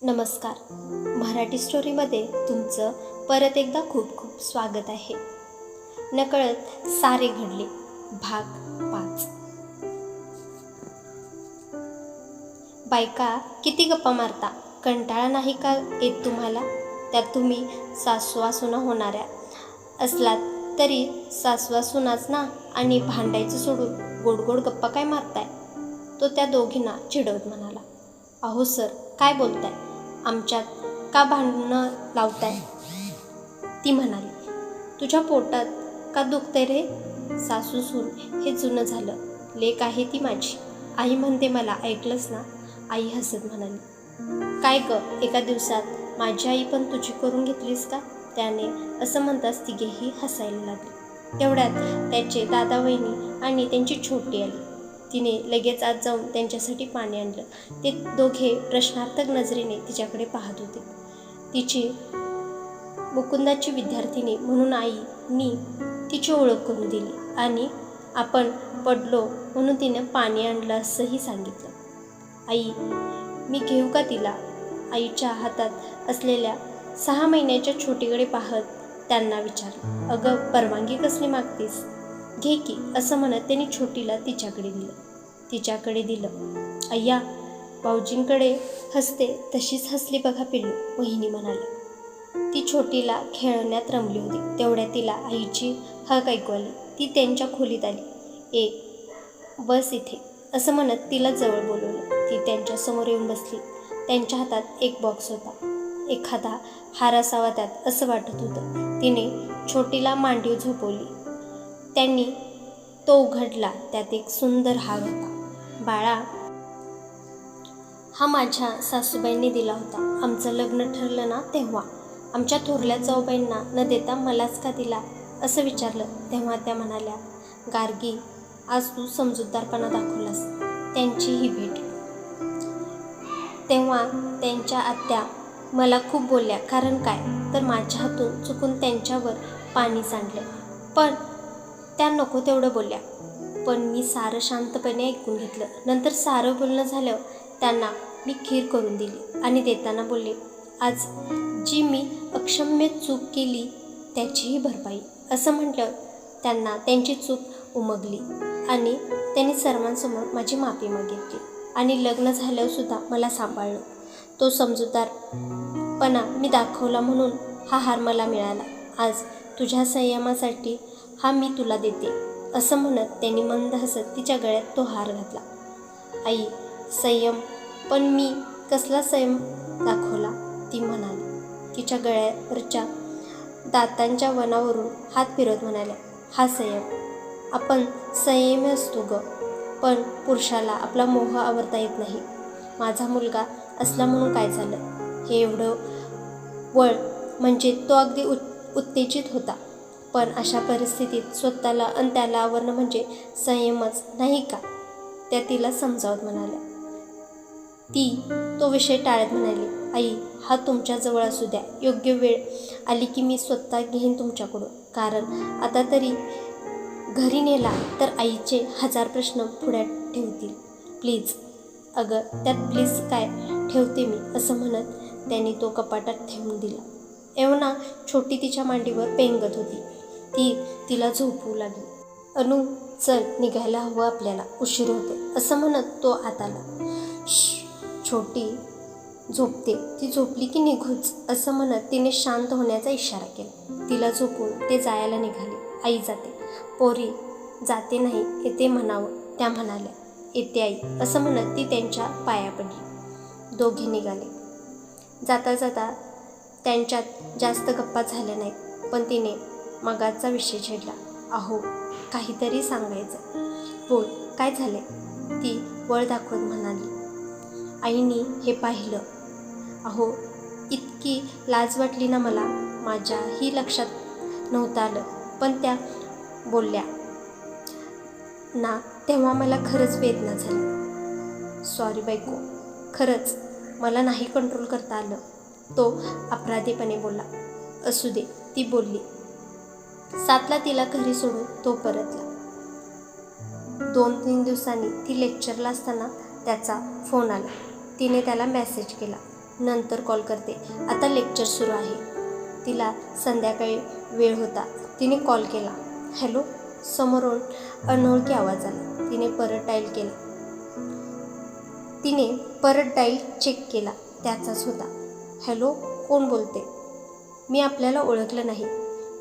नमस्कार. मराठी स्टोरीमध्ये तुमचं परत एकदा खूप खूप स्वागत आहे. नकळत सारे घडले भाग 5. बायका किती गप्पा मारता, कंटाळा नाही का येत तुम्हाला? त्यात तुम्ही सासवा सुना होणाऱ्या असलात तरी सासवा सुनाच ना, आणि भांडायचं सोडून गोड गोड गप्पा काय मारताय? तो त्या दोघींना चिडवत म्हणाला. अहो सर, काय बोलताय? आमच्यात का भांडणं लावताय? ती म्हणाली. तुझ्या पोटात का दुखतंय रे? सासू सून हे जुनं झालं. लेक आहे ती माझी. आई म्हणते मला, ऐकलंस ना? आई हसत म्हणाली. काय ग, एका दिवसात माझी आई पण तुझी करून घेतलीस का? त्याने असं म्हणताच तिघेही हसायला लागले. तेवढ्यात त्याचे दादा वहिनी आणि त्यांची छोटी आली. तिने लगेच आत जाऊन त्यांच्यासाठी पाणी आणलं. ते दोघे प्रश्नार्थक नजरेने तिच्याकडे पाहत होते. तिची मुकुंदाची विद्यार्थिनी म्हणून आईनी तिची ओळख करून दिली आणि आपण पडलो म्हणून तिनं पाणी आणलं असंही सांगितलं. आई, मी घेऊ का तिला? आईच्या हातात असलेल्या 6 महिन्याच्या छोटीकडे पाहत त्यांना विचारलं. अगं, परवानगी कसली मागतेस? घे की, असं म्हणत त्यांनी छोटीला तिच्याकडे दिलं. अय्या, भाऊजींकडे हसते तशीच हसली बघा पिल्लू, वहिनी म्हणाल्या. ती छोटीला खेळण्यात रमली होती. तेवढ्या तिला आईची हाक ऐकू आली. ती त्यांच्या खोलीत आली. ए, बस इथे, असं म्हणत तिला जवळ बोलवलं. ती त्यांच्यासमोर येऊन बसली. त्यांच्या हातात एक बॉक्स होता. एखादा हार असावा त्यात, असं वाटत होतं. तिने छोटीला मांडीवर झोपवली. त्यांनी तो उघडला. त्यात एक सुंदर हार होता. बाळा, हा माझ्या सासूबाईंनी दिला होता. आमचं लग्न ठरलं ना तेव्हा. आमच्या थोरल्या जाऊबाईंना न देता मलाच का दिला, असं विचारलं. तेव्हा त्या म्हणाल्या, गार्गी, आज तू समजूतदारपणा दाखवलास. त्यांची ही भेट. तेव्हा त्यांच्या आत्या मला खूप बोलल्या. कारण काय तर माझ्या हातून चुकून त्यांच्यावर पाणी सांडलं. पण त्या नको तेवढं बोलल्या. पण मी सारं शांतपणे ऐकून घेतलं. नंतर सारं बोलणं झाल्यावर त्यांना मी खीर करून दिली आणि देताना बोलले, आज जी मी अक्षम्य चूक केली त्याचीही भरपाई. असं म्हटल्यावर त्यांना त्यांची चूक उमगली आणि त्यांनी सर्वांसमोर माझी माफी मागितली आणि लग्न झाल्यावर सुद्धा मला सांभाळलं. तो समजूतदारपणा मी दाखवला म्हणून हा हार मला मिळाला. आज तुझ्या संयमासाठी हा मी तुला देते, असं म्हणत त्यांनी मंद हसत तिच्या गळ्यात तो हार घातला. आई, संयम? पण मी कसला संयम दाखवला? ती म्हणाली. तिच्या गळ्यावरच्या दातांच्या वनावरून हात फिरवत म्हणाल्या, हा संयम. आपण संयमी असतो ग, पण पुरुषाला आपला मोह आवरता येत नाही. माझा मुलगा असला म्हणून काय झालं? हे एवढं वळ म्हणजे तो अगदी उत्तेजित होता. पण अशा परिस्थितीत स्वतःला आणि त्याला आवरणं म्हणजे संयमच नाही का? त्या तिला समजावत म्हणाल्या. ती तो विषय टाळत म्हणाली, आई, हा तुमच्याजवळ असू द्या. योग्य वेळ आली की मी स्वतः घेईन तुमच्याकडून. कारण आता तरी घरी नेला तर आईचे 1000 प्रश्न पुढ्यात ठेवतील. प्लीज. अगं, त्यात प्लीज काय ठेवते मी, असं म्हणत त्यांनी तो कपाटात ठेवून दिला. एवना छोटी तिच्या मांडीवर पेंगत होती. ती तिला झोपवू लागली. अनु, चल, निघायला हवं आपल्याला, उशीर होते, असं म्हणत तो आत आला. छोटी झोपते, ती झोपली की निघूच, असं म्हणत तिने शांत होण्याचा इशारा केला. तिला झोपून ते जायला निघाले. आई जाते. पोरी, जाते नाही, येते म्हणावं, त्या म्हणाल्या. येते आई, असं म्हणत ती त्यांच्या पाया पडली. दोघे निघाले. जाता जाता त्यांच्यात जास्त गप्पा झाल्या नाहीत, पण तिने मगाचा विषय छेडला. अहो, काहीतरी सांगायचं. बोल, काय झाले? ती वळ दाखवत म्हणाली. आईनी हे पाहिलं. अहो, इतकी लाज वाटली ना मला, माझ्याही लक्षात नव्हतं आलं. पण त्या बोलल्या ना तेव्हा मला खरंच वेदना झाली. सॉरी बायको, खरंच मला नाही कंट्रोल करता आलं, तो अपराधीपणे बोलला. असू दे, ती बोलली. 7ला तिला घरी सोडून तो परतला. 2-3 दिवसांनी ती लेक्चरला असताना त्याचा फोन आला. तिने त्याला मेसेज केला. नंतर कॉल करते, आता लेक्चर सुरू आहे. तिला संध्याकाळी वेळ होता. तिने कॉल केला. हॅलो. समोरून अनोळखी आवाज आला. तिने परत डाईल चेक केला. त्याचाच होता. हॅलो, कोण बोलते? मी आपल्याला ओळखलं नाही.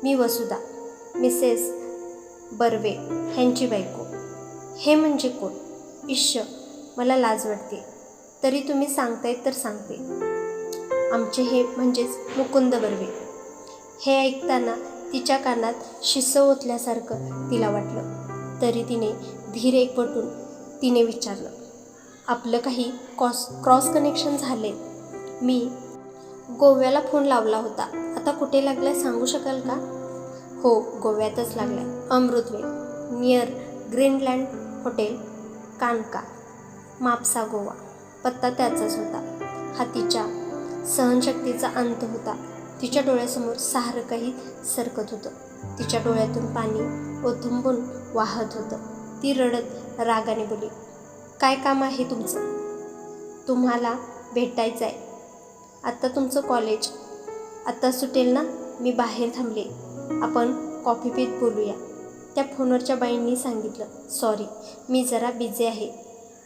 मी वसुधा, मिसेस बर्वे ह्यांची बायको. हे म्हणजे कोण? इश्श, मला लाज वाटते. तरी तुम्ही सांगताय तर सांगते. आमचे हे म्हणजेच मुकुंद बर्वे. हे ऐकताना तिच्या कानात शिस्स ओतल्यासारखं तिला वाटलं. तरी तिने धीर एकवटून तिने विचारलं, आपलं काही क्रॉस कनेक्शन झाले? मी गोव्याला फोन लावला होता. आता कुठे लागलाय सांगू शकाल का? हो, गोव्यातच लागलाय. अमृतवे, near Greenland hotel, Canca, Mapusa, Goa. पत्ता त्याचाच होता. हा तिच्या सहनशक्तीचा अंत होता. तिच्या डोळ्यासमोर सारं काही सरकत होतं. तिच्या डोळ्यातून पाणी ओथंबून वाहत होतं. ती रडत रागाने बोलली, काय काम आहे तुमचं? तुम्हाला भेटायचं आहे. आत्ता तुमचं कॉलेज आत्ता सुटेल ना? मी बाहेर थांबले. आपण कॉफी पीत बोलूया. त्या फोनवरच्या बाईंनी सांगितलं, सॉरी, मी जरा बिझी आहे.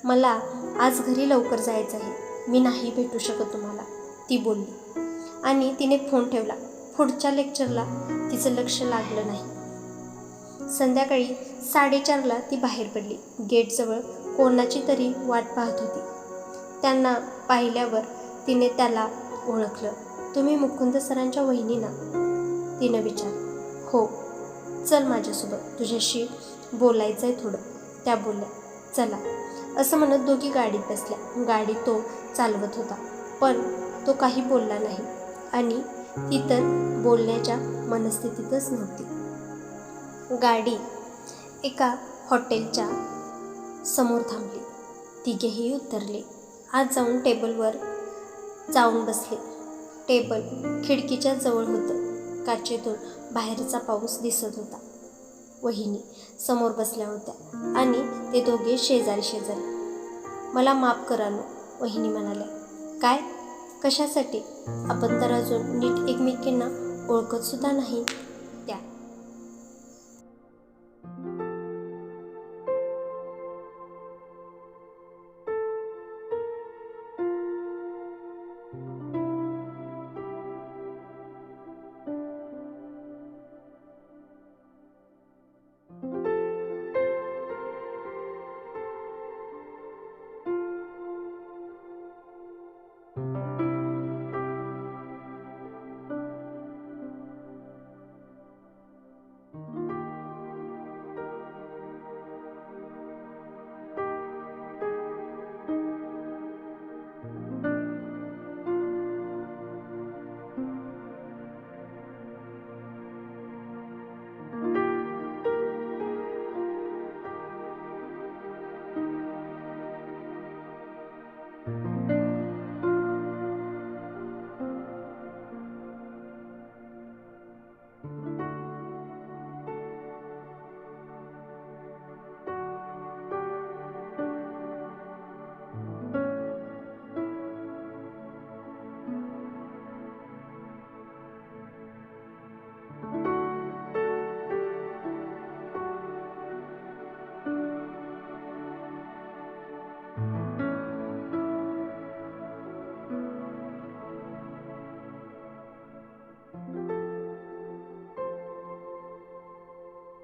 मला आज घरी लवकर जायचं आहे. मी नाही भेटू शकत तुम्हाला, ती बोलली. आणि तिने फोन ठेवला. पुढच्या लेक्चरला तिचं लक्ष लागलं नाही. संध्याकाळी 4:30ला ती बाहेर पडली. गेटजवळ कोणाची तरी वाट पाहत होती. त्यांना पाहिल्यावर तिने त्याला ओळखलं. तुम्ही मुकुंद सरांच्या वहिनी ना? तिनं विचारलं. हो. चल माझ्यासोबत, तुझ्याशी बोलायचं आहे थोडं, त्या बोलल्या. चला. असं म्हणत दोघी गाडीत बसल्या. गाडी तो चालवत होता, पण तो काही बोलला नाही आणि ती तर बोलण्याच्या मनस्थितीतच नव्हती. गाडी एका हॉटेलच्या समोर थांबली. तिघेही उतरले. आत जाऊन टेबलवर जाऊन बसले. टेबल खिडकीच्या जवळ होतं. काचेतून बाहेरचा पाऊस दिसत होता. वहिनी समोर बसल्या होत्या आणि ते दोघे शेजारी शेजारी. मला माफ करा नो, वहिनी म्हणाल्या. काय? कशासाठी? आपण तर अजून नीट एकमेकींना ओळखतसुद्धा नाही.